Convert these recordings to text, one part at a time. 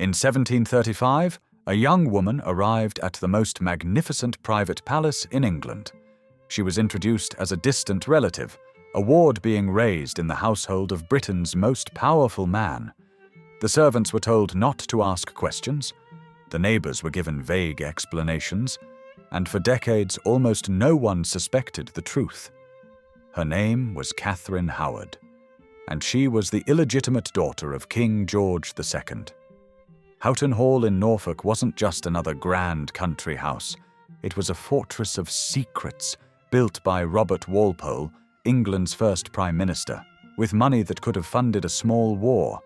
In 1735, a young woman arrived at the most magnificent private palace in England. She was introduced as a distant relative, a ward being raised in the household of Britain's most powerful man. The servants were told not to ask questions, the neighbours were given vague explanations, and for decades almost no one suspected the truth. Her name was Catherine Howard, and she was the illegitimate daughter of King George II. Houghton Hall in Norfolk wasn't just another grand country house. It was a fortress of secrets built by Robert Walpole, England's first Prime Minister, with money that could have funded a small war.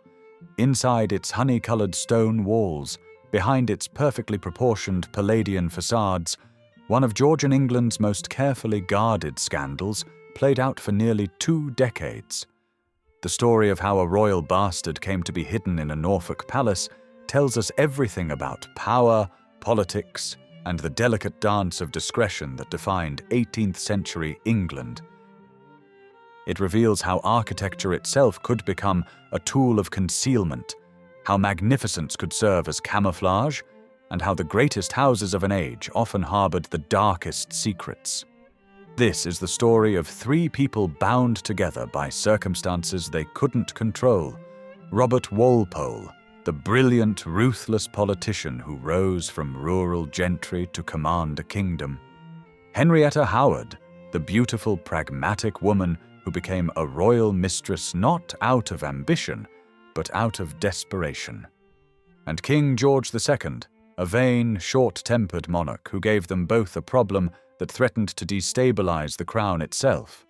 Inside its honey-coloured stone walls, behind its perfectly proportioned Palladian facades, one of Georgian England's most carefully guarded scandals played out for nearly 2 decades. The story of how a royal bastard came to be hidden in a Norfolk palace tells us everything about power, politics, and the delicate dance of discretion that defined 18th-century England. It reveals how architecture itself could become a tool of concealment, how magnificence could serve as camouflage, and how the greatest houses of an age often harbored the darkest secrets. This is the story of 3 people bound together by circumstances they couldn't control. Robert Walpole, the brilliant, ruthless politician who rose from rural gentry to command a kingdom. Henrietta Howard, the beautiful, pragmatic woman who became a royal mistress not out of ambition, but out of desperation. And King George II, a vain, short-tempered monarch who gave them both a problem that threatened to destabilize the crown itself.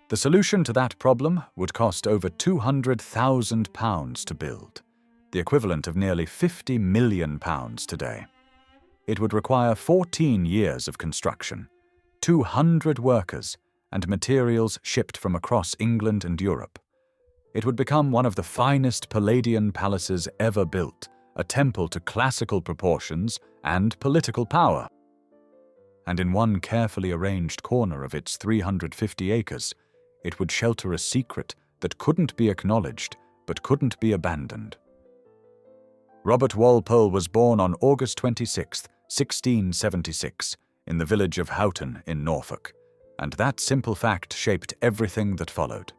The solution to that problem would cost over £200,000 to build, the equivalent of nearly £50 million today. It would require 14 years of construction, 200 workers, and materials shipped from across England and Europe. It would become one of the finest Palladian palaces ever built, a temple to classical proportions and political power. And in one carefully arranged corner of its 350 acres, it would shelter a secret that couldn't be acknowledged but couldn't be abandoned. Robert Walpole was born on August 26, 1676, in the village of Houghton in Norfolk, and that simple fact shaped everything that followed.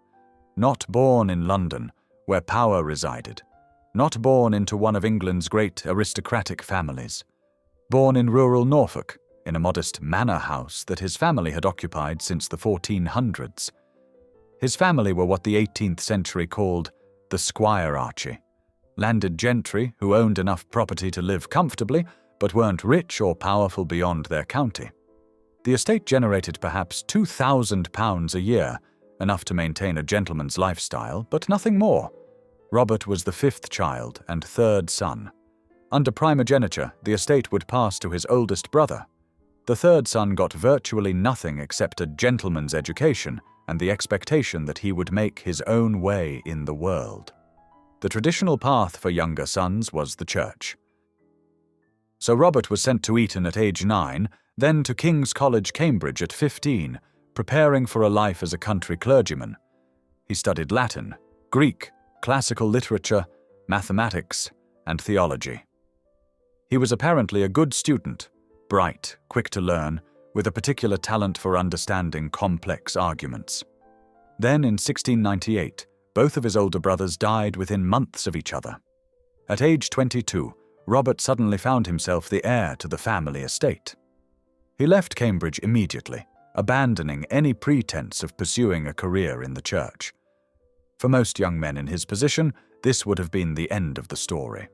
Not born in London, where power resided, not born into one of England's great aristocratic families, born in rural Norfolk, in a modest manor house that his family had occupied since the 1400s. His family were what the 18th century called the squirearchy, landed gentry who owned enough property to live comfortably, but weren't rich or powerful beyond their county. The estate generated perhaps £2,000 a year, enough to maintain a gentleman's lifestyle, but nothing more. Robert was the 5th child and 3rd son. Under primogeniture, the estate would pass to his oldest brother. The 3rd son got virtually nothing except a gentleman's education and the expectation that he would make his own way in the world. The traditional path for younger sons was the church. So Robert was sent to Eton at age 9, then to King's College, Cambridge at 15, preparing for a life as a country clergyman. He studied Latin, Greek, classical literature, mathematics, and theology. He was apparently a good student, bright, quick to learn, with a particular talent for understanding complex arguments. Then in 1698, both of his older brothers died within months of each other. At age 22, Robert suddenly found himself the heir to the family estate. He left Cambridge immediately, abandoning any pretense of pursuing a career in the church. For most young men in his position, this would have been the end of the story.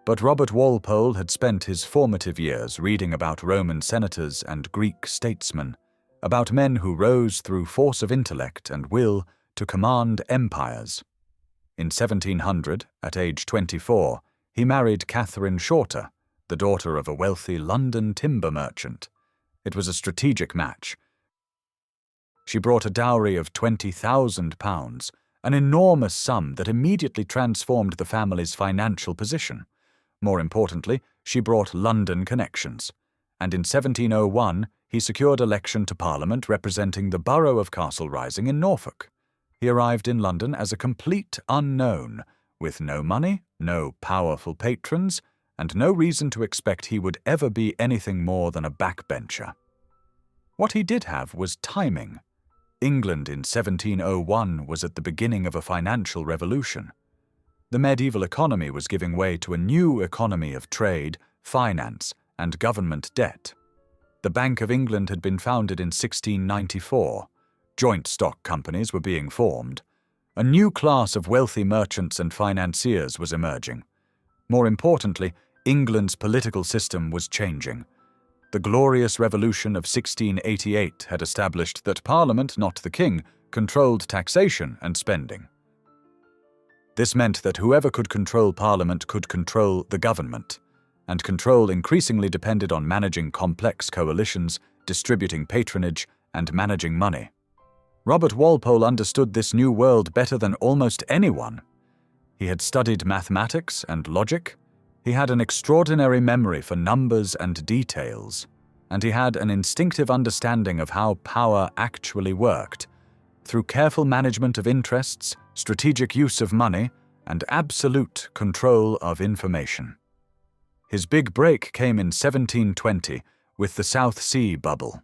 But Robert Walpole had spent his formative years reading about Roman senators and Greek statesmen, about men who rose through force of intellect and will to command empires. In 1700, at age 24, he married Catherine Shorter, the daughter of a wealthy London timber merchant. It was a strategic match. She brought a dowry of £20,000, an enormous sum that immediately transformed the family's financial position. More importantly, she brought London connections, and in 1701 he secured election to Parliament representing the borough of Castle Rising in Norfolk. He arrived in London as a complete unknown, with no money, no powerful patrons, and no reason to expect he would ever be anything more than a backbencher. What he did have was timing. England in 1701 was at the beginning of a financial revolution. The medieval economy was giving way to a new economy of trade, finance, and government debt. The Bank of England had been founded in 1694. Joint stock companies were being formed. A new class of wealthy merchants and financiers was emerging. More importantly, England's political system was changing. The Glorious Revolution of 1688 had established that Parliament, not the King, controlled taxation and spending. This meant that whoever could control Parliament could control the government, and control increasingly depended on managing complex coalitions, distributing patronage, and managing money. Robert Walpole understood this new world better than almost anyone. He had studied mathematics and logic. He had an extraordinary memory for numbers and details, and he had an instinctive understanding of how power actually worked, through careful management of interests, strategic use of money, and absolute control of information. His big break came in 1720 with the South Sea bubble.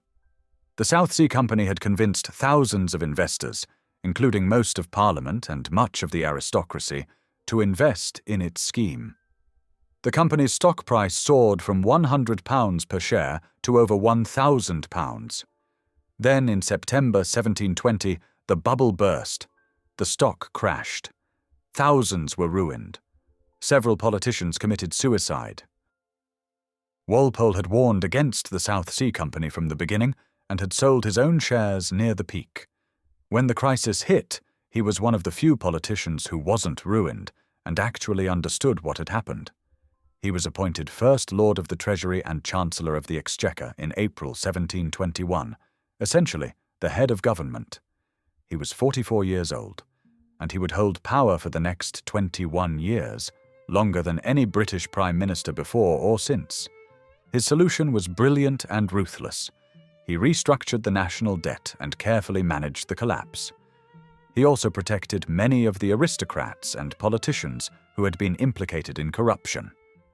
The South Sea Company had convinced thousands of investors, including most of Parliament and much of the aristocracy, to invest in its scheme. The company's stock price soared from £100 per share to over £1,000. Then, in September 1720, the bubble burst. The stock crashed. Thousands were ruined. Several politicians committed suicide. Walpole had warned against the South Sea Company from the beginning and had sold his own shares near the peak. When the crisis hit, he was one of the few politicians who wasn't ruined and actually understood what had happened. He was appointed First Lord of the Treasury and Chancellor of the Exchequer in April 1721, essentially the head of government. He was 44 years old, and he would hold power for the next 21 years, longer than any British Prime Minister before or since. His solution was brilliant and ruthless. He restructured the national debt and carefully managed the collapse. He also protected many of the aristocrats and politicians who had been implicated in corruption,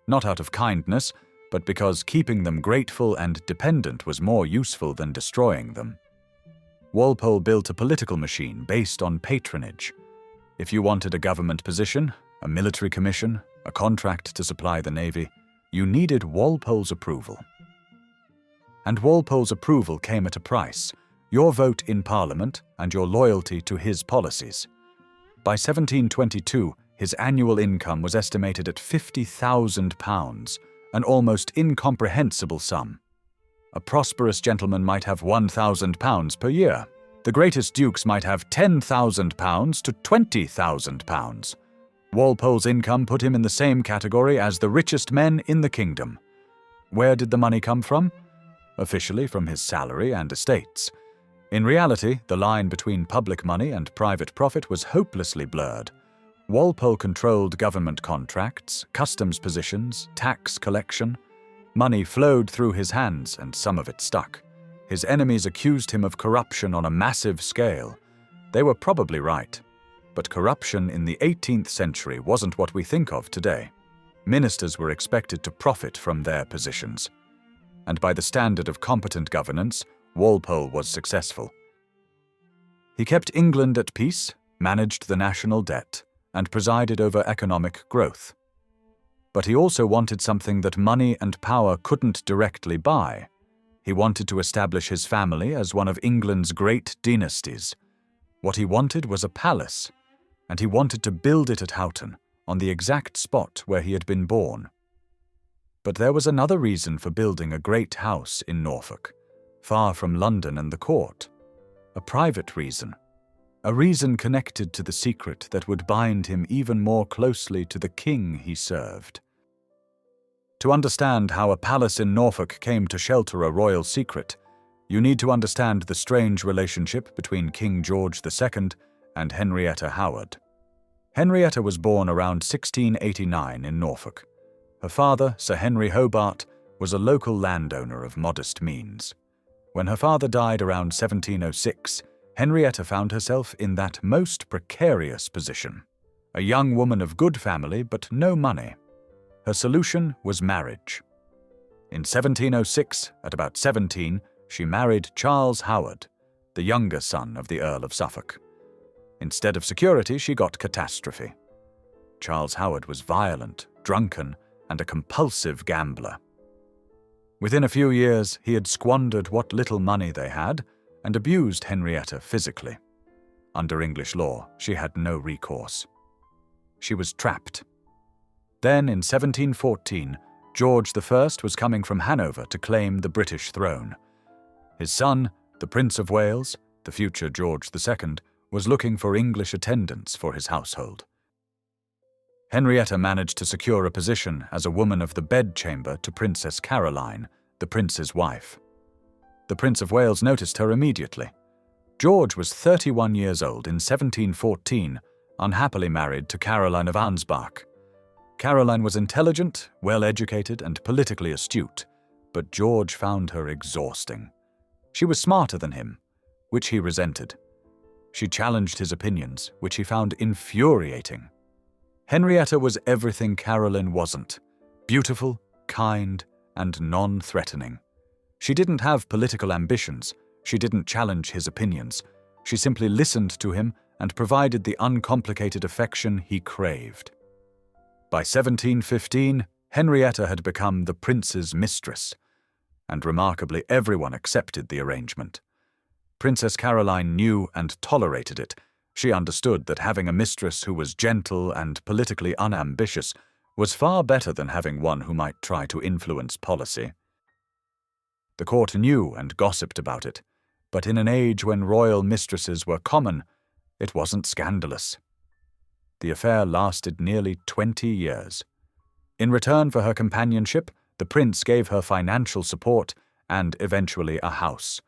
not out of kindness, but because keeping them grateful and dependent was more useful than destroying them. Walpole built a political machine based on patronage. If you wanted a government position, a military commission, a contract to supply the navy, you needed Walpole's approval. And Walpole's approval came at a price: your vote in Parliament and your loyalty to his policies. By 1722, his annual income was estimated at £50,000, an almost incomprehensible sum. A prosperous gentleman might have £1,000 per year. The greatest dukes might have £10,000 to £20,000. Walpole's income put him in the same category as the richest men in the kingdom. Where did the money come from? Officially from his salary and estates. In reality, the line between public money and private profit was hopelessly blurred. Walpole controlled government contracts, customs positions, tax collection. Money flowed through his hands, and some of it stuck. His enemies accused him of corruption on a massive scale. They were probably right. But corruption in the 18th century wasn't what we think of today. Ministers were expected to profit from their positions. And by the standard of competent governance, Walpole was successful. He kept England at peace, managed the national debt, and presided over economic growth. But he also wanted something that money and power couldn't directly buy. He wanted to establish his family as one of England's great dynasties. What he wanted was a palace, and he wanted to build it at Houghton, on the exact spot where he had been born. But there was another reason for building a great house in Norfolk, far from London and the court. A private reason. A reason connected to the secret that would bind him even more closely to the king he served. To understand how a palace in Norfolk came to shelter a royal secret, you need to understand the strange relationship between King George II and Henrietta Howard. Henrietta was born around 1689 in Norfolk. Her father, Sir Henry Hobart, was a local landowner of modest means. When her father died around 1706, Henrietta found herself in that most precarious position. a young woman of good family but no money. Her solution was marriage. In 1706, at about 17, she married Charles Howard, the younger son of the Earl of Suffolk. Instead of security, she got catastrophe. Charles Howard was violent, drunken, and a compulsive gambler. Within a few years, he had squandered what little money they had and abused Henrietta physically. Under English law, she had no recourse. She was trapped. Then, in 1714, George I was coming from Hanover to claim the British throne. His son, the Prince of Wales, the future George II, was looking for English attendants for his household. Henrietta managed to secure a position as a woman of the bedchamber to Princess Caroline, the prince's wife. The Prince of Wales noticed her immediately. George was 31 years old in 1714, unhappily married to Caroline of Ansbach. Caroline was intelligent, well-educated, and politically astute, but George found her exhausting. She was smarter than him, which he resented. She challenged his opinions, which he found infuriating. Henrietta was everything Caroline wasn't: beautiful, kind, and non-threatening. She didn't have political ambitions. She didn't challenge his opinions. She simply listened to him and provided the uncomplicated affection he craved. By 1715, Henrietta had become the prince's mistress, and remarkably everyone accepted the arrangement. Princess Caroline knew and tolerated it. She understood that having a mistress who was gentle and politically unambitious was far better than having one who might try to influence policy. The court knew and gossiped about it, but in an age when royal mistresses were common, it wasn't scandalous. The affair lasted nearly 20 years. In return for her companionship, the prince gave her financial support and eventually a house,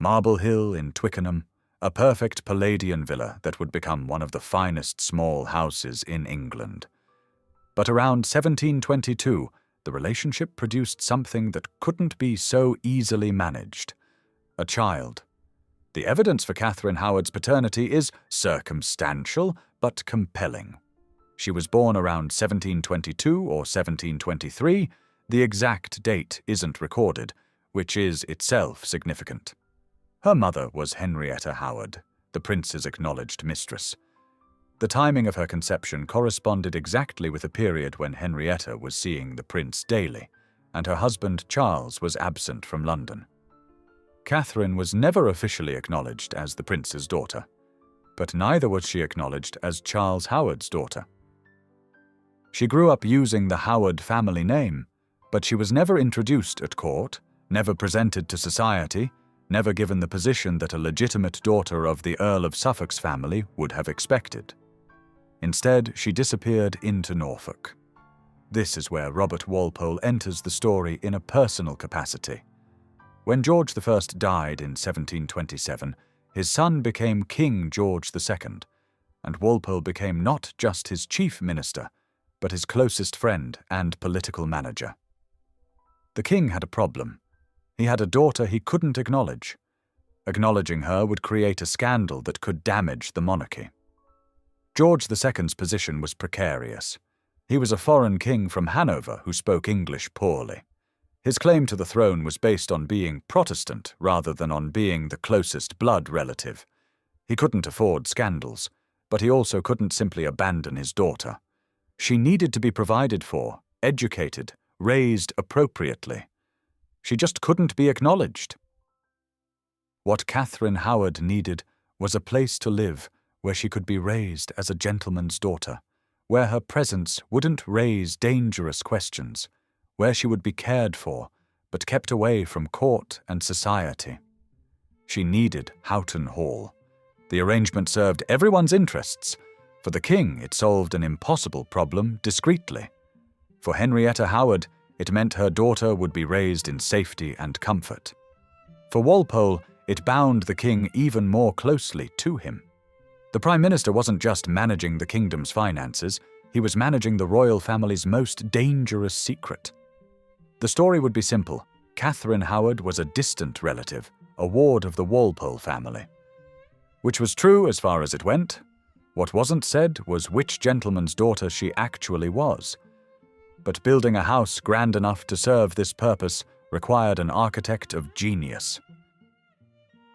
Marble Hill in Twickenham, a perfect Palladian villa that would become one of the finest small houses in England. But around 1722, the relationship produced something that couldn't be so easily managed: a child. The evidence for Catherine Howard's paternity is circumstantial but compelling. She was born around 1722 or 1723. The exact date isn't recorded, which is itself significant. Her mother was Henrietta Howard, the prince's acknowledged mistress. The timing of her conception corresponded exactly with a period when Henrietta was seeing the prince daily, and her husband Charles was absent from London. Catherine was never officially acknowledged as the prince's daughter, but neither was she acknowledged as Charles Howard's daughter. She grew up using the Howard family name, but she was never introduced at court, never presented to society, never given the position that a legitimate daughter of the Earl of Suffolk's family would have expected. Instead, she disappeared into Norfolk. This is where Robert Walpole enters the story in a personal capacity. When George I died in 1727, his son became King George II, and Walpole became not just his chief minister, but his closest friend and political manager. The king had a problem. He had a daughter he couldn't acknowledge. Acknowledging her would create a scandal that could damage the monarchy. George II's position was precarious. He was a foreign king from Hanover who spoke English poorly. His claim to the throne was based on being Protestant rather than on being the closest blood relative. He couldn't afford scandals, but he also couldn't simply abandon his daughter. She needed to be provided for, educated, raised appropriately. She just couldn't be acknowledged. What Catherine Howard needed was a place to live where she could be raised as a gentleman's daughter, where her presence wouldn't raise dangerous questions, where she would be cared for, but kept away from court and society. She needed Houghton Hall. The arrangement served everyone's interests. For the king, it solved an impossible problem discreetly. For Henrietta Howard, it meant her daughter would be raised in safety and comfort. For Walpole, it bound the king even more closely to him. The Prime Minister wasn't just managing the kingdom's finances, he was managing the royal family's most dangerous secret. The story would be simple. Catherine Howard was a distant relative, a ward of the Walpole family. Which was true as far as it went. What wasn't said was which gentleman's daughter she actually was. But building a house grand enough to serve this purpose required an architect of genius.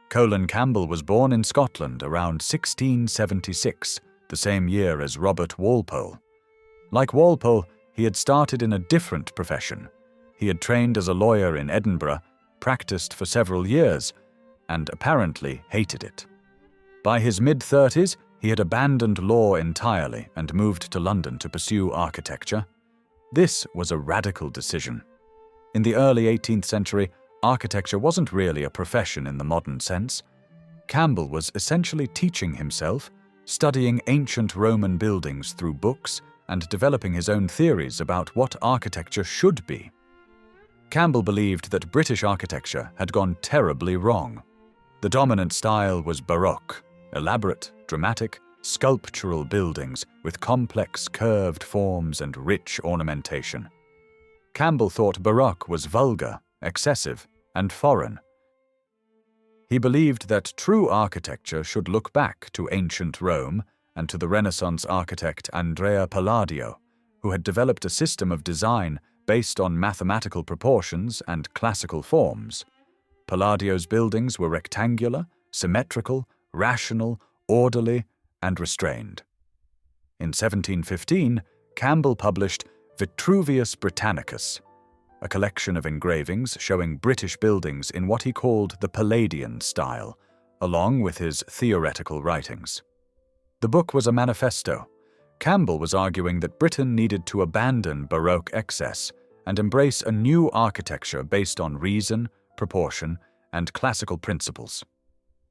Colin Campbell was born in Scotland around 1676, the same year as Robert Walpole. Like Walpole, he had started in a different profession. He had trained as a lawyer in Edinburgh, practiced for several years, and apparently hated it. By his mid-30s, he had abandoned law entirely and moved to London to pursue architecture. This was a radical decision. In the early 18th century, architecture wasn't really a profession in the modern sense. Campbell was essentially teaching himself, studying ancient Roman buildings through books, and developing his own theories about what architecture should be. Campbell believed that British architecture had gone terribly wrong. The dominant style was Baroque, elaborate, dramatic, sculptural buildings with complex curved forms and rich ornamentation. Campbell thought Baroque was vulgar, excessive, and foreign. He believed that true architecture should look back to ancient Rome and to the Renaissance architect Andrea Palladio, who had developed a system of design based on mathematical proportions and classical forms. Palladio's buildings were rectangular, symmetrical, rational, orderly, and restrained. In 1715, Campbell published Vitruvius Britannicus, a collection of engravings showing British buildings in what he called the Palladian style, along with his theoretical writings. The book was a manifesto. Campbell was arguing that Britain needed to abandon Baroque excess and embrace a new architecture based on reason, proportion, and classical principles.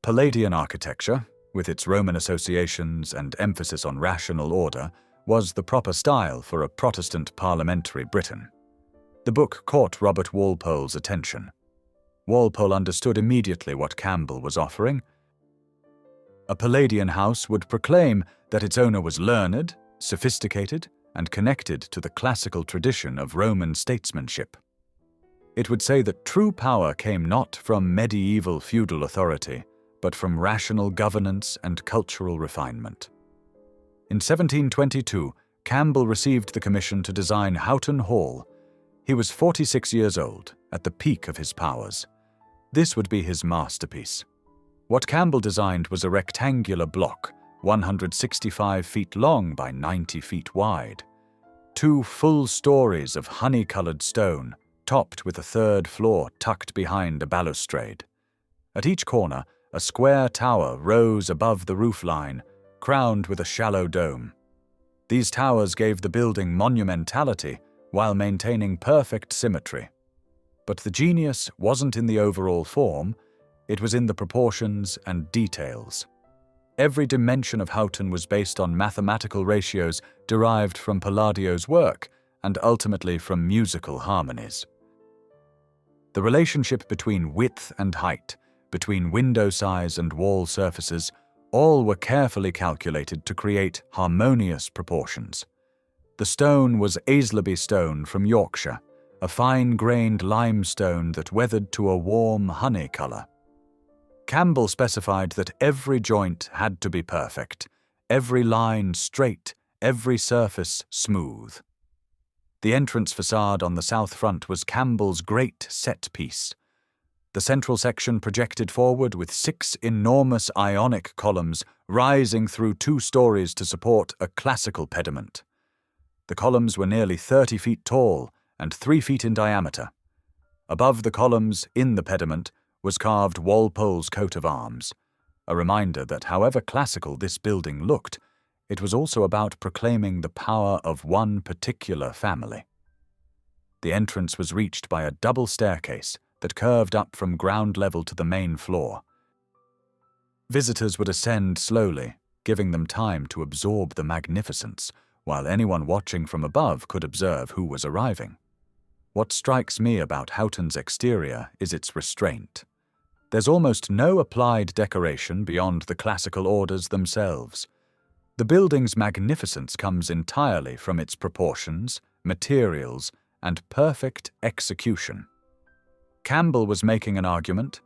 Palladian architecture, with its Roman associations and emphasis on rational order, was the proper style for a Protestant parliamentary Britain. The book caught Robert Walpole's attention. Walpole understood immediately what Campbell was offering. A Palladian house would proclaim that its owner was learned, sophisticated, and connected to the classical tradition of Roman statesmanship. It would say that true power came not from medieval feudal authority, but from rational governance and cultural refinement. In 1722, Campbell received the commission to design Houghton Hall. He was 46 years old, at the peak of his powers. This would be his masterpiece. What Campbell designed was a rectangular block, 165 feet long by 90 feet wide. 2 full stories of honey-colored stone, topped with a third floor tucked behind a balustrade. At each corner, a square tower rose above the roofline, crowned with a shallow dome. These towers gave the building monumentality while maintaining perfect symmetry. But the genius wasn't in the overall form, it was in the proportions and details. Every dimension of Houghton was based on mathematical ratios derived from Palladio's work and ultimately from musical harmonies. The relationship between width and height, between window size and wall surfaces, all were carefully calculated to create harmonious proportions. The stone was Aislabie stone from Yorkshire, a fine-grained limestone that weathered to a warm honey colour. Campbell specified that every joint had to be perfect, every line straight, every surface smooth. The entrance facade on the south front was Campbell's great set piece. The central section projected forward with 6 enormous Ionic columns rising through 2 stories to support a classical pediment. The columns were nearly 30 feet tall and 3 feet in diameter. Above the columns, in the pediment, was carved Walpole's coat of arms, a reminder that however classical this building looked, it was also about proclaiming the power of one particular family. The entrance was reached by a double staircase that curved up from ground level to the main floor. Visitors would ascend slowly, giving them time to absorb the magnificence, while anyone watching from above could observe who was arriving. What strikes me about Houghton's exterior is its restraint. There's almost no applied decoration beyond the classical orders themselves. The building's magnificence comes entirely from its proportions, materials, and perfect execution. Campbell was making an argument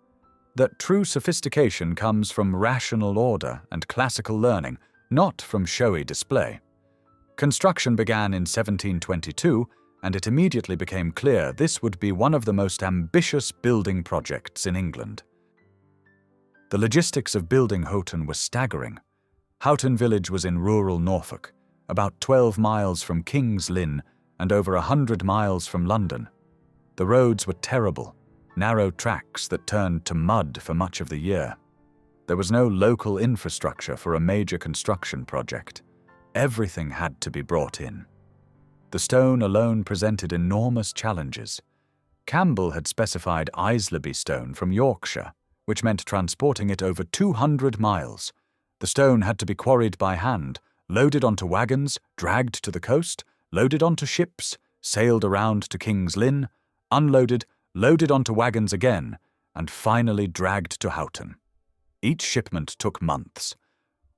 that true sophistication comes from rational order and classical learning, not from showy display. Construction began in 1722, and it immediately became clear this would be one of the most ambitious building projects in England. The logistics of building Houghton were staggering. Houghton village was in rural Norfolk, about 12 miles from King's Lynn and over 100 miles from London. The roads were terrible, narrow tracks that turned to mud for much of the year. There was no local infrastructure for a major construction project. Everything had to be brought in. The stone alone presented enormous challenges. Campbell had specified Isleby stone from Yorkshire, which meant transporting it over 200 miles. The stone had to be quarried by hand, loaded onto wagons, dragged to the coast, loaded onto ships, sailed around to King's Lynn, unloaded, loaded onto wagons again, and finally dragged to Houghton. Each shipment took months.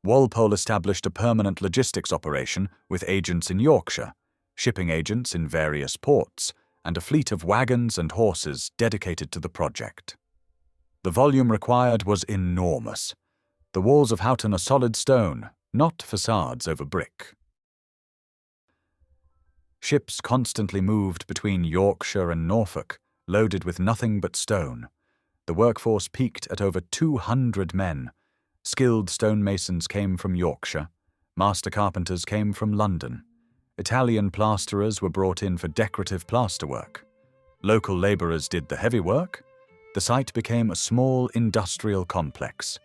Walpole established a permanent logistics operation with agents in Yorkshire, shipping agents in various ports, and a fleet of wagons and horses dedicated to the project. The volume required was enormous. The walls of Houghton are solid stone, not facades over brick. Ships constantly moved between Yorkshire and Norfolk, loaded with nothing but stone. The workforce peaked at over 200 men. Skilled stonemasons came from Yorkshire. Master carpenters came from London. Italian plasterers were brought in for decorative plasterwork. Local labourers did the heavy work. The site became a small industrial complex.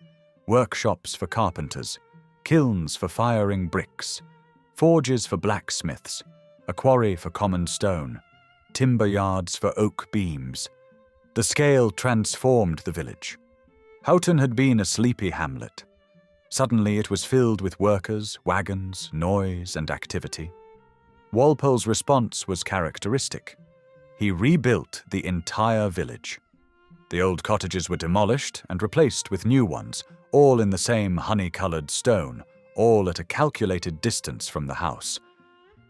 Workshops for carpenters, kilns for firing bricks, forges for blacksmiths, a quarry for common stone, timber yards for oak beams. The scale transformed the village. Houghton had been a sleepy hamlet. Suddenly it was filled with workers, wagons, noise, and activity. Walpole's response was characteristic. He rebuilt the entire village. The old cottages were demolished and replaced with new ones, all in the same honey-coloured stone, all at a calculated distance from the house.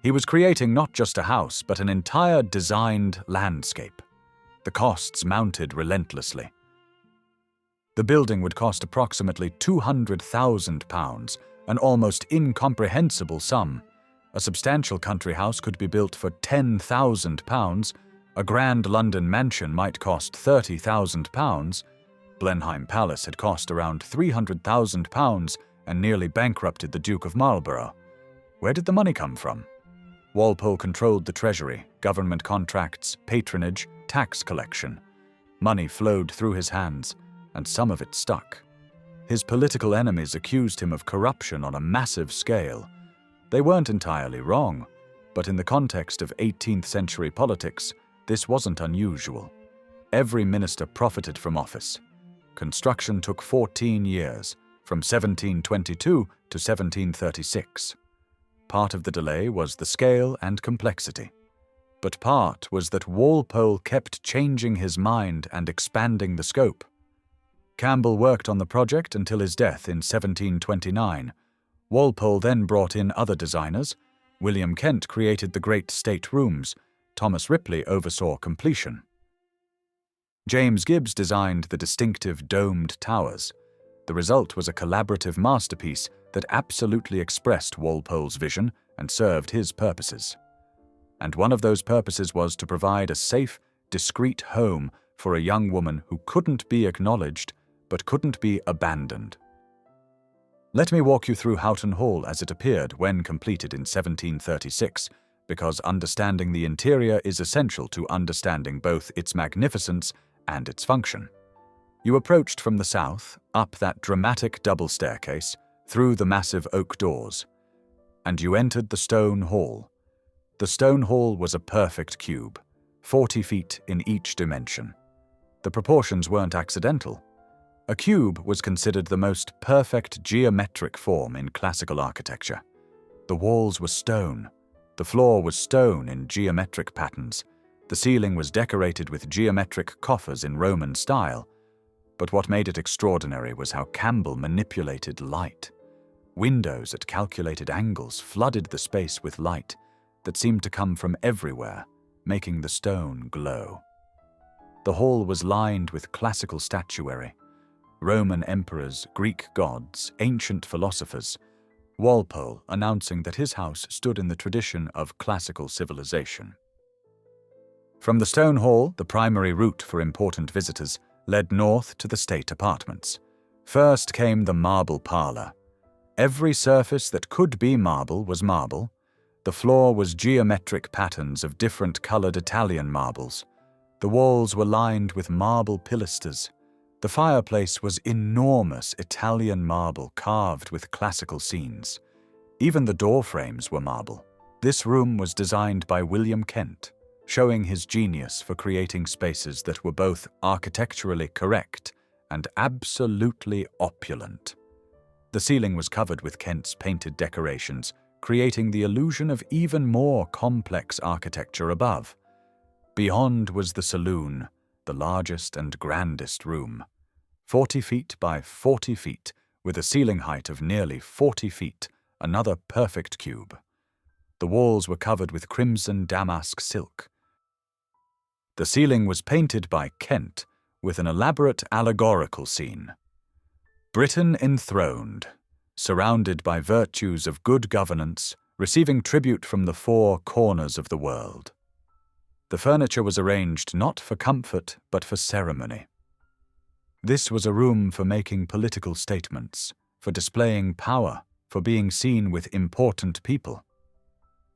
He was creating not just a house, but an entire designed landscape. The costs mounted relentlessly. The building would cost approximately £200,000, an almost incomprehensible sum. A substantial country house could be built for £10,000. A grand London mansion might cost £30,000. Blenheim Palace had cost around £300,000 and nearly bankrupted the Duke of Marlborough. Where did the money come from? Walpole controlled the treasury, government contracts, patronage, tax collection. Money flowed through his hands, and some of it stuck. His political enemies accused him of corruption on a massive scale. They weren't entirely wrong, but in the context of 18th-century politics, this wasn't unusual. Every minister profited from office. Construction took 14 years, from 1722 to 1736. Part of the delay was the scale and complexity, but part was that Walpole kept changing his mind and expanding the scope. Campbell worked on the project until his death in 1729. Walpole then brought in other designers. William Kent created the great state rooms. Thomas Ripley oversaw completion. James Gibbs designed the distinctive domed towers. The result was a collaborative masterpiece that absolutely expressed Walpole's vision and served his purposes. And one of those purposes was to provide a safe, discreet home for a young woman who couldn't be acknowledged but couldn't be abandoned. Let me walk you through Houghton Hall as it appeared when completed in 1736, because understanding the interior is essential to understanding both its magnificence and its function. You approached from the south, up that dramatic double staircase, through the massive oak doors, and you entered the stone hall. The stone hall was a perfect cube, 40 feet in each dimension. The proportions weren't accidental. A cube was considered the most perfect geometric form in classical architecture. The walls were stone. The floor was stone in geometric patterns. The ceiling was decorated with geometric coffers in Roman style. But what made it extraordinary was how Campbell manipulated light. Windows at calculated angles flooded the space with light that seemed to come from everywhere, making the stone glow. The hall was lined with classical statuary. Roman emperors, Greek gods, ancient philosophers. Walpole announcing that his house stood in the tradition of classical civilization. From the stone hall, the primary route for important visitors led north to the state apartments. First came the marble parlour. Every surface that could be marble was marble. The floor was geometric patterns of different coloured Italian marbles. The walls were lined with marble pilasters. The fireplace was enormous Italian marble carved with classical scenes. Even the door frames were marble. This room was designed by William Kent, showing his genius for creating spaces that were both architecturally correct and absolutely opulent. The ceiling was covered with Kent's painted decorations, creating the illusion of even more complex architecture above. Beyond was the saloon, the largest and grandest room. 40 feet by 40 feet, with a ceiling height of nearly 40 feet, another perfect cube. The walls were covered with crimson damask silk. The ceiling was painted by Kent with an elaborate allegorical scene. Britain enthroned, surrounded by virtues of good governance, receiving tribute from the four corners of the world. The furniture was arranged not for comfort, but for ceremony. This was a room for making political statements, for displaying power, for being seen with important people.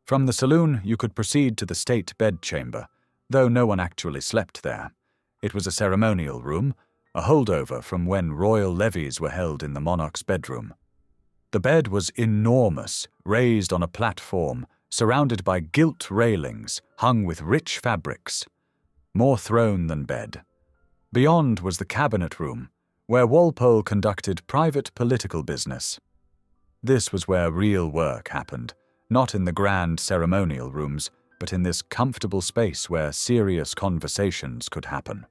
From the saloon, you could proceed to the state bedchamber, though no one actually slept there. It was a ceremonial room, a holdover from when royal levees were held in the monarch's bedroom. The bed was enormous, raised on a platform, surrounded by gilt railings, hung with rich fabrics. More throne than bed. Beyond was the cabinet room, where Walpole conducted private political business. This was where real work happened, not in the grand ceremonial rooms, but in this comfortable space where serious conversations could happen.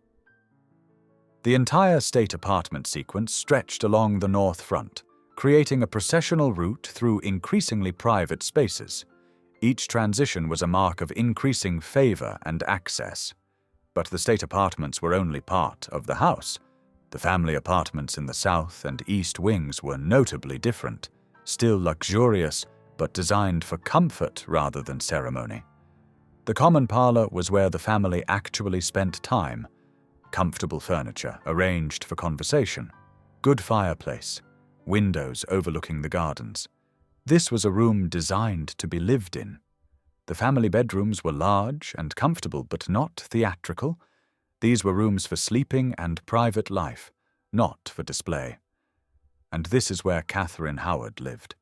The entire state apartment sequence stretched along the north front, creating a processional route through increasingly private spaces. Each transition was a mark of increasing favor and access. But the state apartments were only part of the house. The family apartments in the south and east wings were notably different, still luxurious, but designed for comfort rather than ceremony. The common parlor was where the family actually spent time. Comfortable furniture arranged for conversation, good fireplace, windows overlooking the gardens. This was a room designed to be lived in. The family bedrooms were large and comfortable, but not theatrical. These were rooms for sleeping and private life, not for display. And this is where Catherine Howard lived.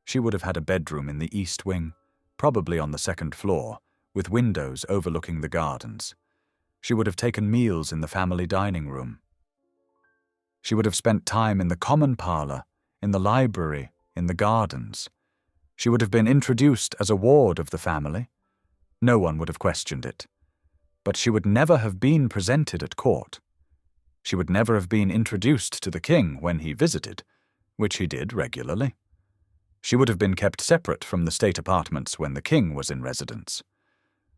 She would have had a bedroom in the east wing, probably on the second floor, with windows overlooking the gardens. She would have taken meals in the family dining room. She would have spent time in the common parlor, in the library, in the gardens. She would have been introduced as a ward of the family. No one would have questioned it. But she would never have been presented at court. She would never have been introduced to the king when he visited, which he did regularly. She would have been kept separate from the state apartments when the king was in residence.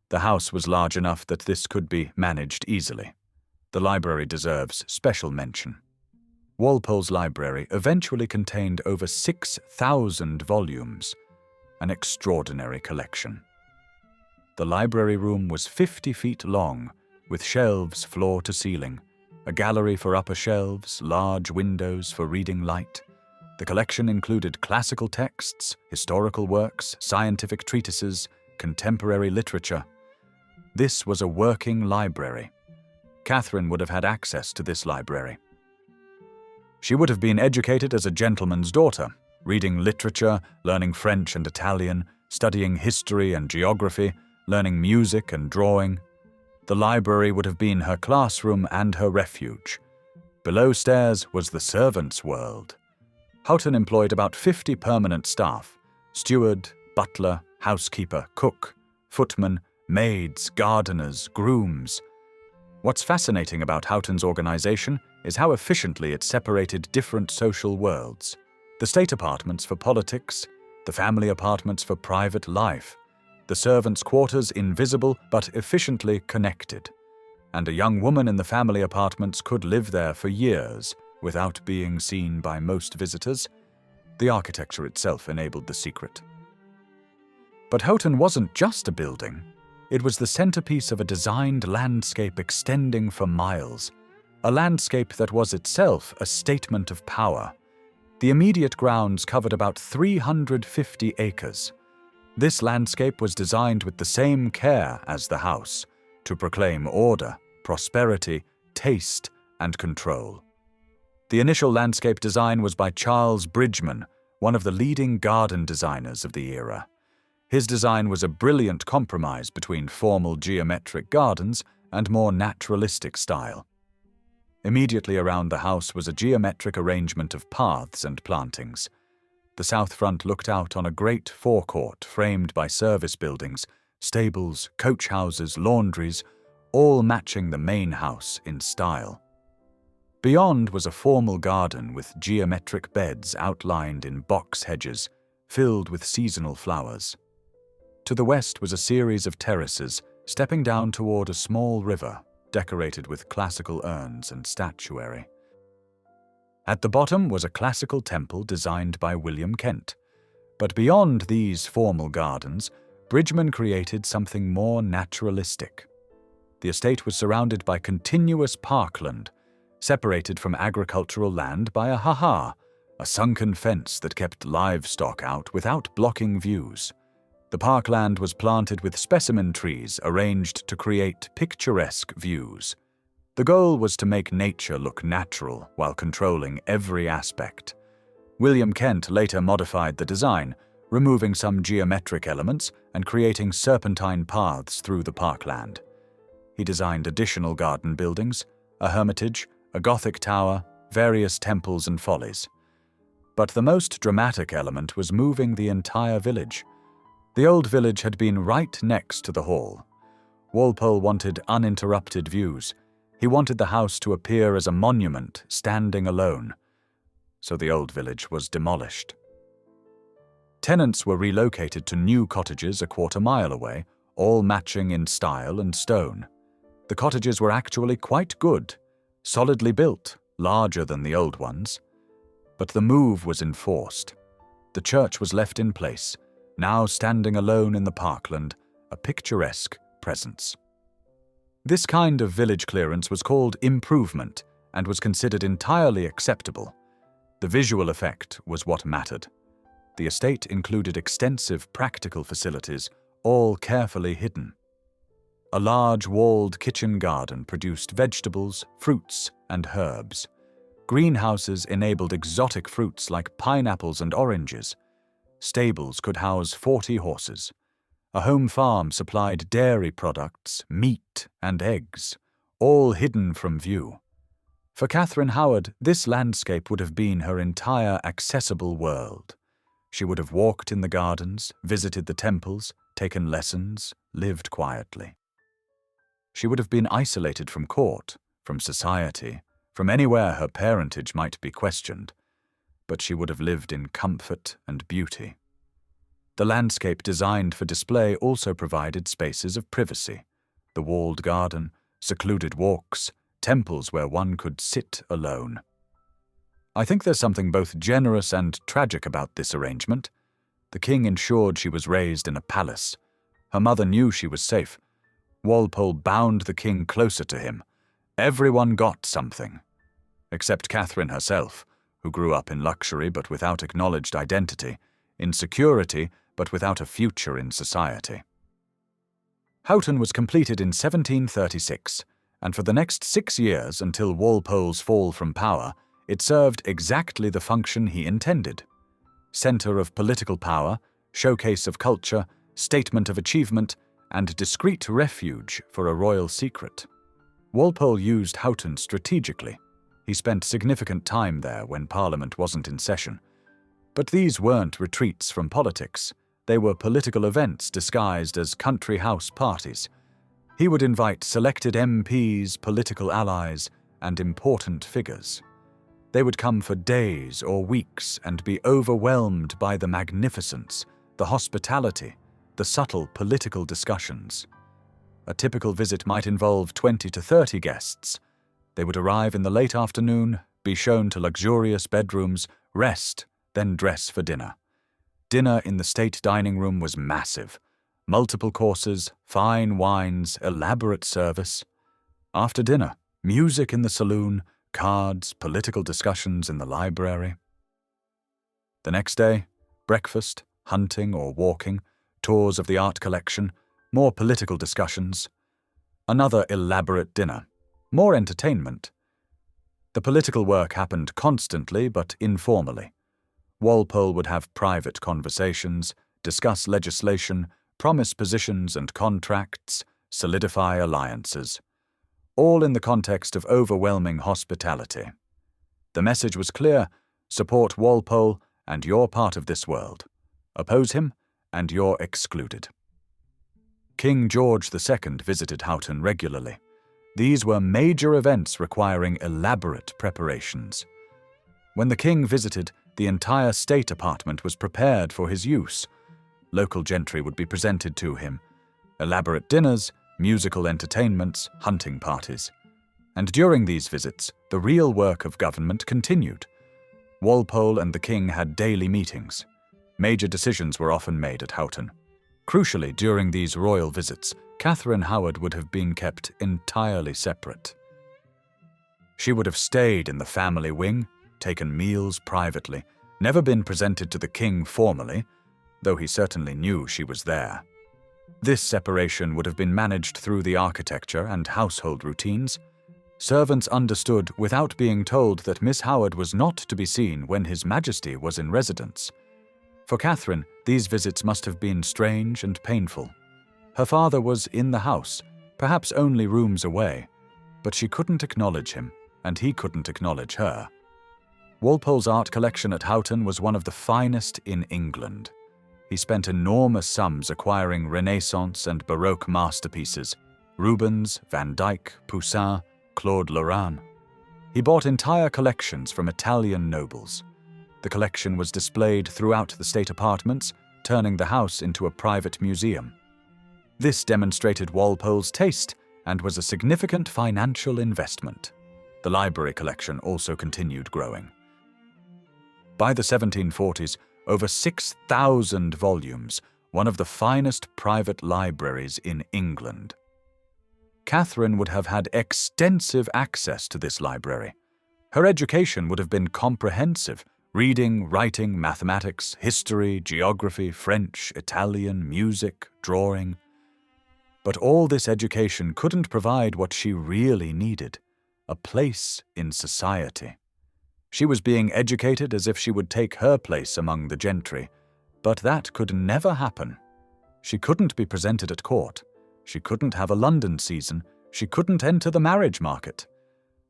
The house was large enough that this could be managed easily. The library deserves special mention. Walpole's library eventually contained over 6,000 volumes, an extraordinary collection. The library room was 50 feet long, with shelves floor to ceiling, a gallery for upper shelves, large windows for reading light. The collection included classical texts, historical works, scientific treatises, contemporary literature. This was a working library. Catherine would have had access to this library. She would have been educated as a gentleman's daughter, reading literature, learning French and Italian, studying history and geography, learning music and drawing. The library would have been her classroom and her refuge. Below stairs was the servants' world. Houghton employed about 50 permanent staff: steward, butler, housekeeper, cook, footman, maids, gardeners, grooms. What's fascinating about Houghton's organization is how efficiently it separated different social worlds. The state apartments for politics, the family apartments for private life, the servants' quarters invisible but efficiently connected. And a young woman in the family apartments could live there for years without being seen by most visitors. The architecture itself enabled the secret. But Houghton wasn't just a building. It was the centerpiece of a designed landscape extending for miles, a landscape that was itself a statement of power. The immediate grounds covered about 350 acres. This landscape was designed with the same care as the house, to proclaim order, prosperity, taste, and control. The initial landscape design was by Charles Bridgman, one of the leading garden designers of the era. His design was a brilliant compromise between formal geometric gardens and more naturalistic style. Immediately around the house was a geometric arrangement of paths and plantings. The south front looked out on a great forecourt framed by service buildings, stables, coach houses, laundries, all matching the main house in style. Beyond was a formal garden with geometric beds outlined in box hedges, filled with seasonal flowers. To the west was a series of terraces, stepping down toward a small river, decorated with classical urns and statuary. At the bottom was a classical temple designed by William Kent. But beyond these formal gardens, Bridgman created something more naturalistic. The estate was surrounded by continuous parkland, separated from agricultural land by a ha-ha, a sunken fence that kept livestock out without blocking views. The parkland was planted with specimen trees arranged to create picturesque views. The goal was to make nature look natural while controlling every aspect. William Kent later modified the design, removing some geometric elements and creating serpentine paths through the parkland. He designed additional garden buildings, a hermitage, a Gothic tower, various temples and follies. But the most dramatic element was moving the entire village. The old village had been right next to the hall. Walpole wanted uninterrupted views. He wanted the house to appear as a monument standing alone. So the old village was demolished. Tenants were relocated to new cottages a quarter-mile away, all matching in style and stone. The cottages were actually quite good, solidly built, larger than the old ones. But the move was enforced. The church was left in place, now standing alone in the parkland, a picturesque presence. This kind of village clearance was called improvement and was considered entirely acceptable. The visual effect was what mattered. The estate included extensive practical facilities, all carefully hidden. A large walled kitchen garden produced vegetables, fruits, and herbs. Greenhouses enabled exotic fruits like pineapples and oranges. Stables could house 40 horses. A home farm supplied dairy products, meat, and eggs, all hidden from view. For Catherine Howard, this landscape would have been her entire accessible world. She would have walked in the gardens, visited the temples, taken lessons, lived quietly. She would have been isolated from court, from society, from anywhere her parentage might be questioned, but she would have lived in comfort and beauty. The landscape designed for display also provided spaces of privacy, the walled garden, secluded walks, temples where one could sit alone. I think there's something both generous and tragic about this arrangement. The king ensured she was raised in a palace. Her mother knew she was safe. Walpole bound the king closer to him. Everyone got something, except Catherine herself, who grew up in luxury but without acknowledged identity, in security but without a future in society. Houghton was completed in 1736, and for the next 6 years until Walpole's fall from power, it served exactly the function he intended. Centre of political power, showcase of culture, statement of achievement, and discreet refuge for a royal secret. Walpole used Houghton strategically. He spent significant time there when Parliament wasn't in session. But these weren't retreats from politics. They were political events disguised as country house parties. He would invite selected MPs, political allies, and important figures. They would come for days or weeks and be overwhelmed by the magnificence, the hospitality, the subtle political discussions. A typical visit might involve 20 to 30 guests. They would arrive in the late afternoon, be shown to luxurious bedrooms, rest, then dress for dinner. Dinner in the state dining room was massive. Multiple courses, fine wines, elaborate service. After dinner, music in the saloon, cards, political discussions in the library. The next day, breakfast, hunting or walking, tours of the art collection, more political discussions. Another elaborate dinner, more entertainment. The political work happened constantly but informally. Walpole would have private conversations, discuss legislation, promise positions and contracts, solidify alliances. All in the context of overwhelming hospitality. The message was clear: support Walpole and you're part of this world. Oppose him and you're excluded. King George II visited Houghton regularly. These were major events requiring elaborate preparations. When the king visited, the entire state apartment was prepared for his use. Local gentry would be presented to him. Elaborate dinners, musical entertainments, hunting parties. And during these visits, the real work of government continued. Walpole and the king had daily meetings. Major decisions were often made at Houghton. Crucially, during these royal visits, Catherine Howard would have been kept entirely separate. She would have stayed in the family wing, taken meals privately, never been presented to the king formally, though he certainly knew she was there. This separation would have been managed through the architecture and household routines. Servants understood without being told that Miss Howard was not to be seen when His Majesty was in residence. For Catherine, these visits must have been strange and painful. Her father was in the house, perhaps only rooms away, but she couldn't acknowledge him, and he couldn't acknowledge her. Walpole's art collection at Houghton was one of the finest in England. He spent enormous sums acquiring Renaissance and Baroque masterpieces, Rubens, Van Dyck, Poussin, Claude Lorrain. He bought entire collections from Italian nobles. The collection was displayed throughout the state apartments, turning the house into a private museum. This demonstrated Walpole's taste and was a significant financial investment. The library collection also continued growing. By the 1740s, over 6,000 volumes, one of the finest private libraries in England. Catherine would have had extensive access to this library. Her education would have been comprehensive: reading, writing, mathematics, history, geography, French, Italian, music, drawing. But all this education couldn't provide what she really needed: a place in society. She was being educated as if she would take her place among the gentry, but that could never happen. She couldn't be presented at court. She couldn't have a London season. She couldn't enter the marriage market.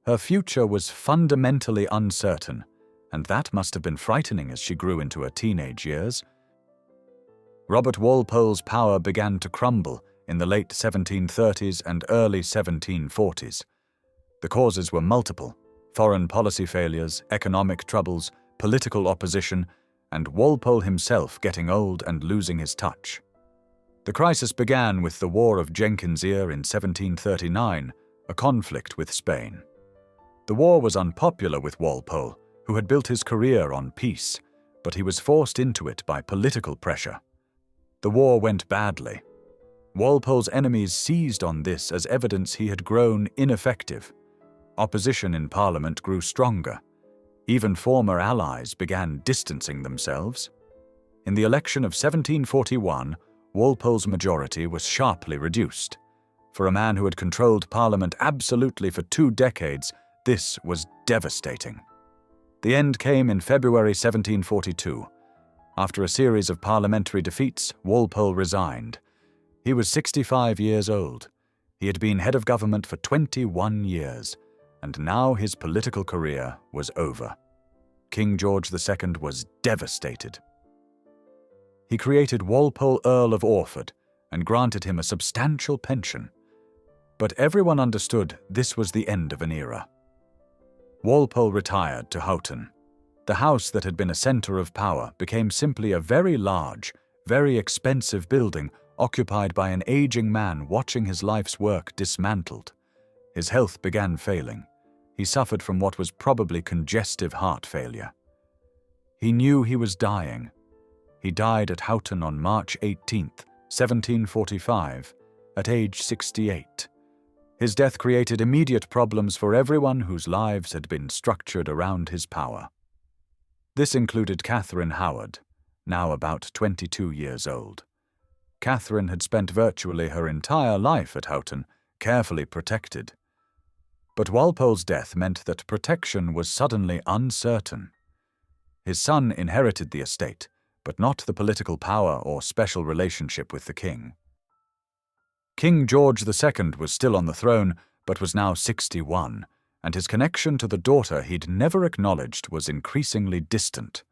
Her future was fundamentally uncertain, and that must have been frightening as she grew into her teenage years. Robert Walpole's power began to crumble in the late 1730s and early 1740s. The causes were multiple: foreign policy failures, economic troubles, political opposition, and Walpole himself getting old and losing his touch. The crisis began with the War of Jenkins' Ear in 1739, a conflict with Spain. The war was unpopular with Walpole, who had built his career on peace, but he was forced into it by political pressure. The war went badly. Walpole's enemies seized on this as evidence he had grown ineffective. Opposition in Parliament grew stronger. Even former allies began distancing themselves. In the election of 1741, Walpole's majority was sharply reduced. For a man who had controlled Parliament absolutely for 2 decades, this was devastating. The end came in February 1742. After a series of parliamentary defeats, Walpole resigned. He was 65 years old. He had been head of government for 21 years, and now his political career was over. King George II was devastated. He created Walpole Earl of Orford and granted him a substantial pension. But everyone understood this was the end of an era. Walpole retired to Houghton. The house that had been a centre of power became simply a very large, very expensive building occupied by an aging man watching his life's work dismantled. His health began failing. He suffered from what was probably congestive heart failure. He knew he was dying. He died at Houghton on March 18th, 1745, at age 68. His death created immediate problems for everyone whose lives had been structured around his power. This included Catherine Howard, now about 22 years old. Catherine had spent virtually her entire life at Houghton, carefully protected. But Walpole's death meant that protection was suddenly uncertain. His son inherited the estate, but not the political power or special relationship with the king. King George II was still on the throne, but was now 61, and his connection to the daughter he'd never acknowledged was increasingly distant.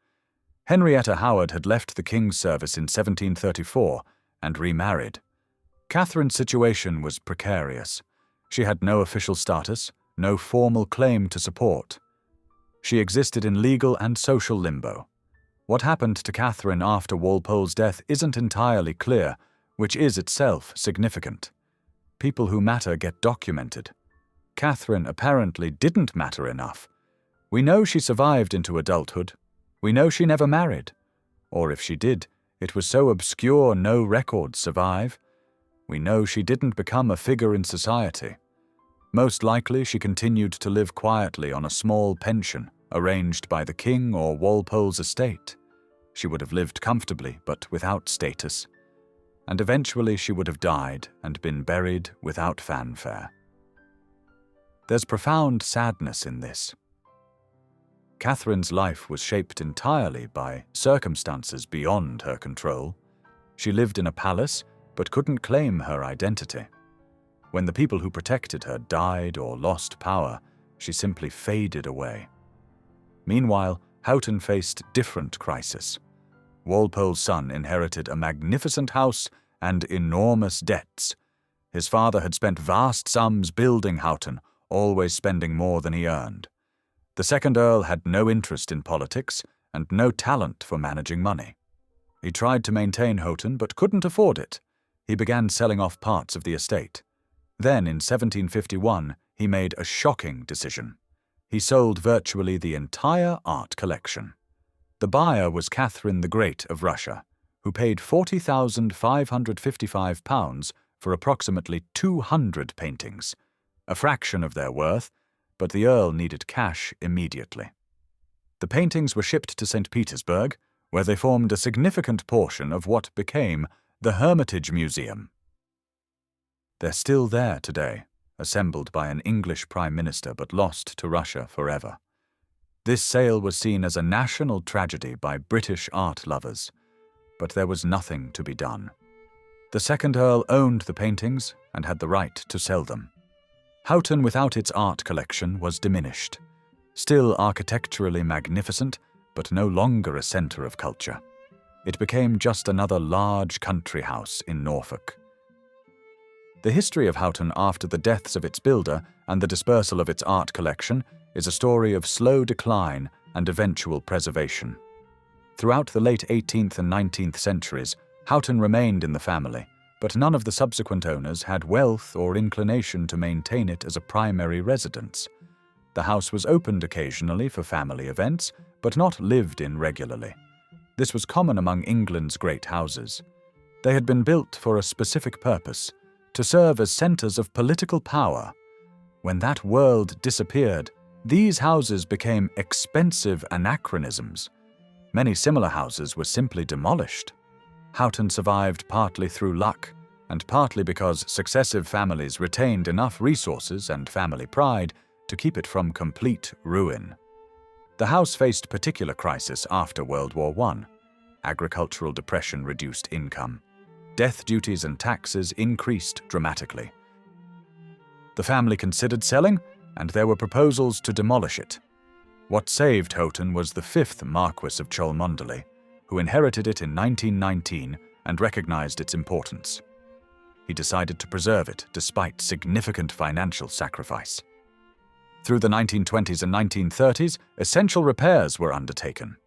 Henrietta Howard had left the king's service in 1734 and remarried. Catherine's situation was precarious. She had no official status, no formal claim to support. She existed in legal and social limbo. What happened to Catherine after Walpole's death isn't entirely clear, which is itself significant. People who matter get documented. Catherine apparently didn't matter enough. We know she survived into adulthood. We know she never married. Or if she did, it was so obscure no records survive. We know she didn't become a figure in society. Most likely she continued to live quietly on a small pension arranged by the king or Walpole's estate. She would have lived comfortably but without status. And eventually she would have died and been buried without fanfare. There's profound sadness in this. Catherine's life was shaped entirely by circumstances beyond her control. She lived in a palace but couldn't claim her identity. When the people who protected her died or lost power, she simply faded away. Meanwhile, Houghton faced different crisis. Walpole's son inherited a magnificent house and enormous debts. His father had spent vast sums building Houghton, always spending more than he earned. The second Earl had no interest in politics and no talent for managing money. He tried to maintain Houghton but couldn't afford it. He began selling off parts of the estate. Then, in 1751, he made a shocking decision. He sold virtually the entire art collection. The buyer was Catherine the Great of Russia, who paid £40,555 for approximately 200 paintings, a fraction of their worth, but the Earl needed cash immediately. The paintings were shipped to St. Petersburg, where they formed a significant portion of what became the Hermitage Museum. They're still there today, assembled by an English Prime Minister but lost to Russia forever. This sale was seen as a national tragedy by British art lovers, but there was nothing to be done. The second Earl owned the paintings and had the right to sell them. Houghton without its art collection was diminished, still architecturally magnificent, but no longer a centre of culture. It became just another large country house in Norfolk. The history of Houghton after the deaths of its builder and the dispersal of its art collection is a story of slow decline and eventual preservation. Throughout the late 18th and 19th centuries, Houghton remained in the family, but none of the subsequent owners had wealth or inclination to maintain it as a primary residence. The house was opened occasionally for family events, but not lived in regularly. This was common among England's great houses. They had been built for a specific purpose, to serve as centres of political power. When that world disappeared, these houses became expensive anachronisms. Many similar houses were simply demolished. Houghton survived partly through luck, and partly because successive families retained enough resources and family pride to keep it from complete ruin. The house faced particular crisis after World War I. Agricultural depression reduced income. Death duties and taxes increased dramatically. The family considered selling, and there were proposals to demolish it. What saved Houghton was the fifth Marquess of Cholmondeley, who inherited it in 1919 and recognized its importance. He decided to preserve it despite significant financial sacrifice. Through the 1920s and 1930s, essential repairs were undertaken.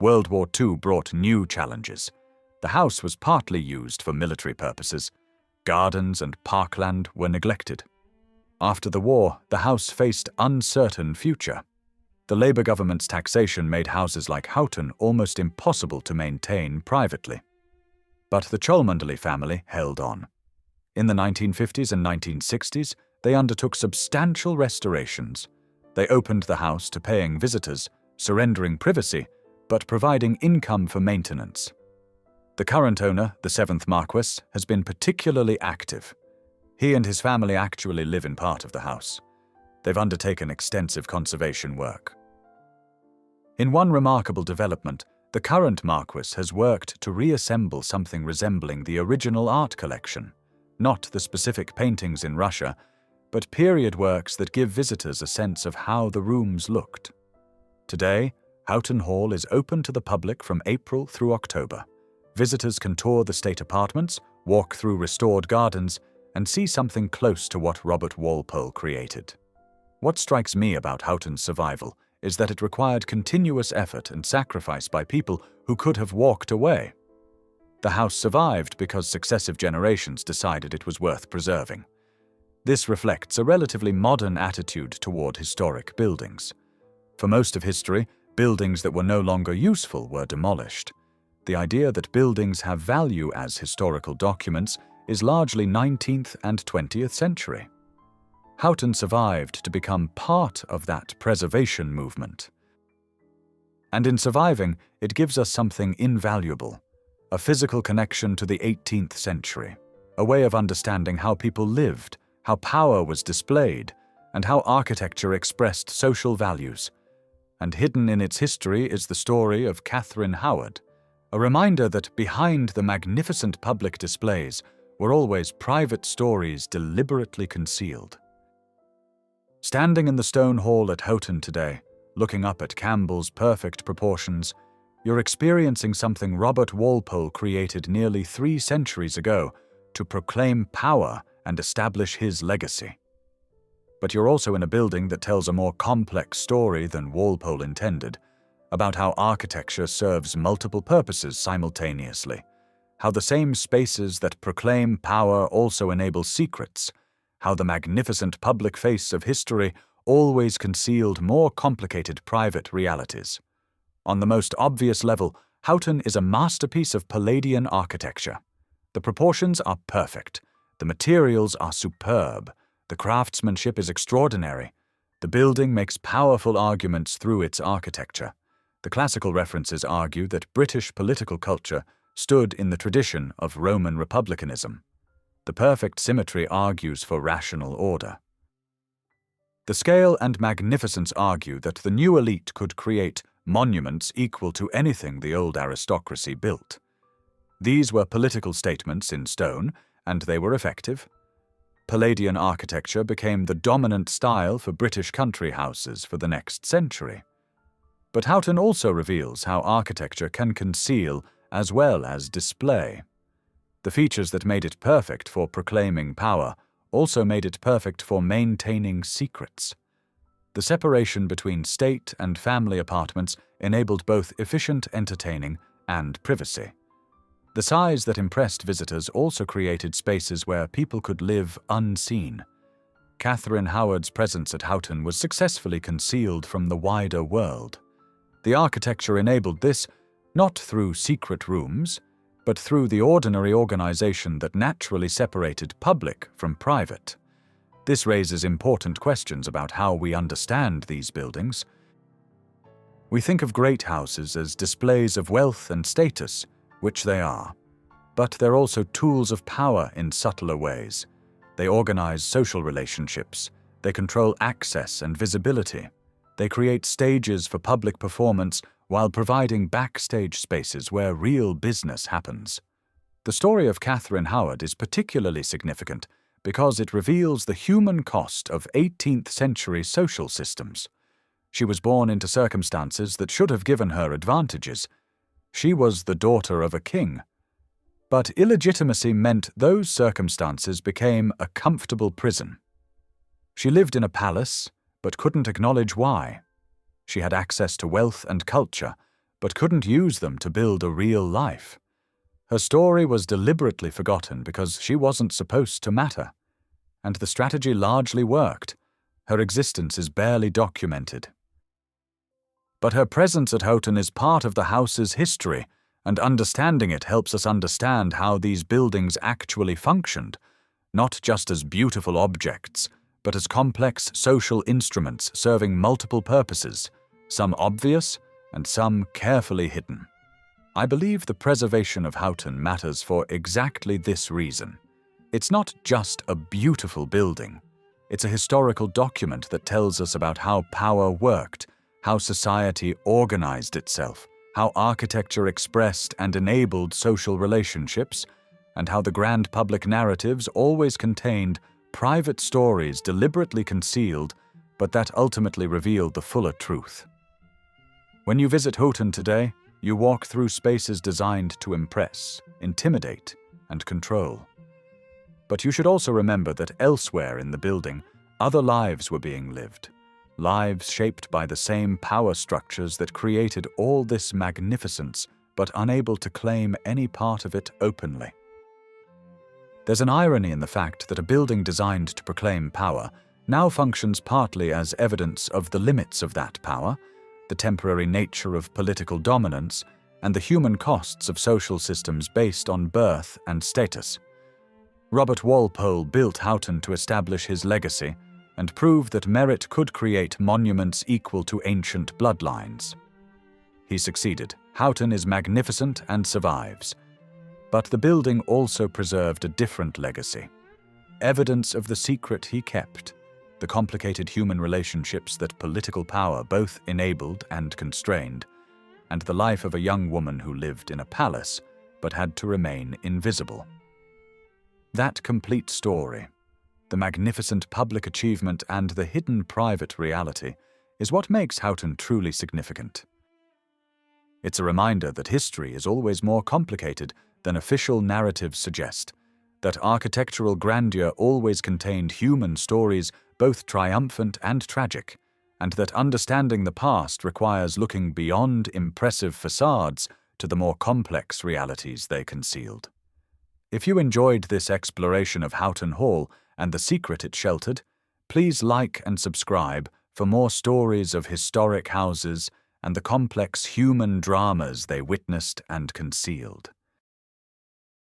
World War II brought new challenges. The house was partly used for military purposes. Gardens and parkland were neglected. After the war, the house faced uncertain future. The Labour government's taxation made houses like Houghton almost impossible to maintain privately. But the Cholmondeley family held on. In the 1950s and 1960s, they undertook substantial restorations. They opened the house to paying visitors, surrendering privacy, but providing income for maintenance. The current owner, the 7th Marquess, has been particularly active. He and his family actually live in part of the house. They've undertaken extensive conservation work. In one remarkable development, the current Marquess has worked to reassemble something resembling the original art collection, not the specific paintings in Russia, but period works that give visitors a sense of how the rooms looked. Today, Houghton Hall is open to the public from April through October. Visitors can tour the state apartments, walk through restored gardens, and see something close to what Robert Walpole created. What strikes me about Houghton's survival is that it required continuous effort and sacrifice by people who could have walked away. The house survived because successive generations decided it was worth preserving. This reflects a relatively modern attitude toward historic buildings. For most of history, buildings that were no longer useful were demolished. The idea that buildings have value as historical documents is largely 19th and 20th century. Houghton survived to become part of that preservation movement. And in surviving, it gives us something invaluable, a physical connection to the 18th century, a way of understanding how people lived, how power was displayed, and how architecture expressed social values. And hidden in its history is the story of Catherine Howard, a reminder that behind the magnificent public displays were always private stories deliberately concealed. Standing in the stone hall at Houghton today, looking up at Campbell's perfect proportions, you're experiencing something Robert Walpole created nearly 3 centuries ago to proclaim power and establish his legacy. But you're also in a building that tells a more complex story than Walpole intended, about how architecture serves multiple purposes simultaneously, how the same spaces that proclaim power also enable secrets, how the magnificent public face of history always concealed more complicated private realities. On the most obvious level, Houghton is a masterpiece of Palladian architecture. The proportions are perfect, the materials are superb, the craftsmanship is extraordinary. The building makes powerful arguments through its architecture. The classical references argue that British political culture stood in the tradition of Roman republicanism. The perfect symmetry argues for rational order. The scale and magnificence argue that the new elite could create monuments equal to anything the old aristocracy built. These were political statements in stone, and they were effective. Palladian architecture became the dominant style for British country houses for the next century. But Houghton also reveals how architecture can conceal as well as display. The features that made it perfect for proclaiming power also made it perfect for maintaining secrets. The separation between state and family apartments enabled both efficient entertaining and privacy. The size that impressed visitors also created spaces where people could live unseen. Catherine Howard's presence at Houghton was successfully concealed from the wider world. The architecture enabled this, not through secret rooms, but through the ordinary organization that naturally separated public from private. This raises important questions about how we understand these buildings. We think of great houses as displays of wealth and status, which they are. But they're also tools of power in subtler ways. They organize social relationships. They control access and visibility. They create stages for public performance while providing backstage spaces where real business happens. The story of Catherine Howard is particularly significant because it reveals the human cost of 18th-century social systems. She was born into circumstances that should have given her advantages. She was the daughter of a king. But illegitimacy meant those circumstances became a comfortable prison. She lived in a palace, but couldn't acknowledge why. She had access to wealth and culture, but couldn't use them to build a real life. Her story was deliberately forgotten because she wasn't supposed to matter. And the strategy largely worked. Her existence is barely documented. But her presence at Houghton is part of the house's history, and understanding it helps us understand how these buildings actually functioned, not just as beautiful objects, but as complex social instruments serving multiple purposes, some obvious and some carefully hidden. I believe the preservation of Houghton matters for exactly this reason. It's not just a beautiful building. It's a historical document that tells us about how power worked, how society organized itself, how architecture expressed and enabled social relationships, and how the grand public narratives always contained private stories deliberately concealed, but that ultimately revealed the fuller truth. When you visit Houghton today, you walk through spaces designed to impress, intimidate, and control. But you should also remember that elsewhere in the building, other lives were being lived, lives shaped by the same power structures that created all this magnificence, but unable to claim any part of it openly. There's an irony in the fact that a building designed to proclaim power now functions partly as evidence of the limits of that power, the temporary nature of political dominance, and the human costs of social systems based on birth and status. Robert Walpole built Houghton to establish his legacy and prove that merit could create monuments equal to ancient bloodlines. He succeeded. Houghton is magnificent and survives. But the building also preserved a different legacy, evidence of the secret he kept, the complicated human relationships that political power both enabled and constrained, and the life of a young woman who lived in a palace but had to remain invisible. That complete story, the magnificent public achievement and the hidden private reality, is what makes Houghton truly significant. It's a reminder that history is always more complicated than official narratives suggest, that architectural grandeur always contained human stories, both triumphant and tragic, and that understanding the past requires looking beyond impressive facades to the more complex realities they concealed. If you enjoyed this exploration of Houghton Hall and the secret it sheltered, please like and subscribe for more stories of historic houses and the complex human dramas they witnessed and concealed.